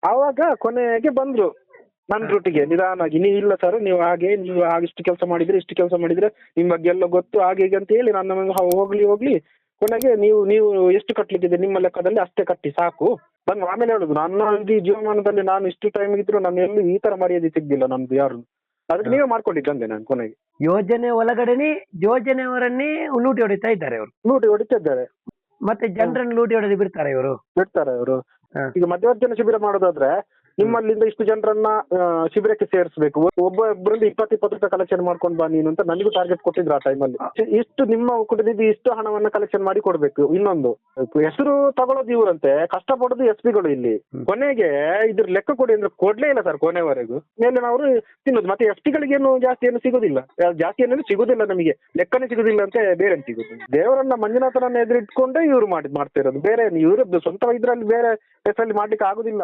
ಆವಾಗ ಕೊನೆಗೆ ಬಂದ್ರು ನನ್ನ ರೂಟಿಗೆ ನಿಧಾನಾಗಿ, ನೀವು ಇಲ್ಲ ಸರ್ ನೀವು ಇಷ್ಟು ಕೆಲಸ ಮಾಡಿದ್ರೆ ನಿಮ್ ಬಗ್ಗೆ ಎಲ್ಲ ಗೊತ್ತು ಹಾಗೆ ಹೀಗೆ ಅಂತ ಹೇಳಿ ನನ್ನ ಹೋಗ್ಲಿ ಕೊನೆಗೆ ನೀವು ಎಷ್ಟು ಕಟ್ಲಿಕ್ಕಿದೆ ನಿಮ್ಮ ಲೆಕ್ಕದಲ್ಲಿ ಅಷ್ಟೇ ಕಟ್ಟಿ ಸಾಕು. ಆಮೇಲೆ ಹೇಳುದು ನನ್ನ ಇಡೀ ಜೀವಮಾನದಲ್ಲಿ ನಾನು ಇಷ್ಟು ಟೈಮ್ ಇದ್ರು ನಾನು ಎಲ್ಲಿ ಈ ತರ ಮರ್ಯಾದೆ ಸಿಗ್ಲಿಲ್ಲ ನಮ್ದು ಯಾರು, ಅದಕ್ಕೆ ನೀವೇ ಮಾಡ್ಕೊಂಡಿದ್ದಂದೆ ನಾನು ಕೊನೆಗೆ. ಯೋಜನೆ ಒಳಗಡೆನೆ ಯೋಜನೆಯವರನ್ನೇ ಲೂಟಿ ಹೊಡಿತಾ ಇದ್ದಾರೆ ಅವರು. ಲೂಟಿ ಹೊಡಿತಿದ್ದಾರೆ. ಮತ್ತೆ ಜನರನ್ನು ಲೂಟಿ ಹೊಡೆದು ಬಿಡ್ತಾರೆ ಇವರು. ಈಗ ಮಧ್ಯವರ್ಜನ ಶಿಬಿರ ಮಾಡೋದಾದ್ರೆ ನಿಮ್ಮಲ್ಲಿಂದ ಇಷ್ಟು ಜನರನ್ನ ಶಿಬಿರಕ್ಕೆ ಸೇರಿಸಬೇಕು, ಒಬ್ಬೊಬ್ಬರಿಂದ 20 ರೂಪಾಯಿ ಕಲೆಕ್ಷನ್ ಮಾಡ್ಕೊಂಡು ಬಾ ನೀನು ಅಂತ ನನಗೂ ಟಾರ್ಗೆಟ್ ಕೊಟ್ಟಿದ್ರು ಆ ಟೈಮಲ್ಲಿ. ಇಷ್ಟು ನಿಮ್ಮ ಕುಟುಂಬದ ಇಷ್ಟು ಹಣವನ್ನ ಕಲೆಕ್ಷನ್ ಮಾಡಿ ಕೊಡ್ಬೇಕು. ಇನ್ನೊಂದು ಹೆಸರು ತಗೊಳ್ಳೋದು ಇವರಂತೆ, ಕಷ್ಟಪಡೋದು ಎಸ್ಪಿಗಳು ಇಲ್ಲಿ. ಕೊನೆಗೆ ಇದ್ರ ಲೆಕ್ಕ ಕೊಡಿ ಅಂದ್ರೆ ಕೊಡ್ಲೇ ಇಲ್ಲ ಸರ್ ಕೊನೆವರೆಗೂ. ಮೇಲೆ ನಾವು ತಿನ್ನೋದು ಮತ್ತೆ ಎಸ್ಪಿಗಳಿಗೇನು ಜಾಸ್ತಿ ಏನು ಸಿಗೋದಿಲ್ಲ, ಜಾಸ್ತಿ ಏನೇನು ಸಿಗೋದಿಲ್ಲ ನಮಗೆ, ಲೆಕ್ಕನೇ ಸಿಗೋದಿಲ್ಲ ಅಂತ ಬೇರೆ ಸಿಗೋದು. ದೇವರನ್ನ ಮಂಜುನಾಥನನ್ನ ಎದುರಿಟ್ಕೊಂಡೇ ಇವ್ರು ಮಾಡ್ತಿರೋದು, ಬೇರೆ ಇವ್ರದ್ದು ಸ್ವಂತ ಇದ್ರಲ್ಲಿ ಬೇರೆ ಹೆಸರಲ್ಲಿ ಮಾಡ್ಲಿಕ್ಕೆ ಆಗುದಿಲ್ಲ.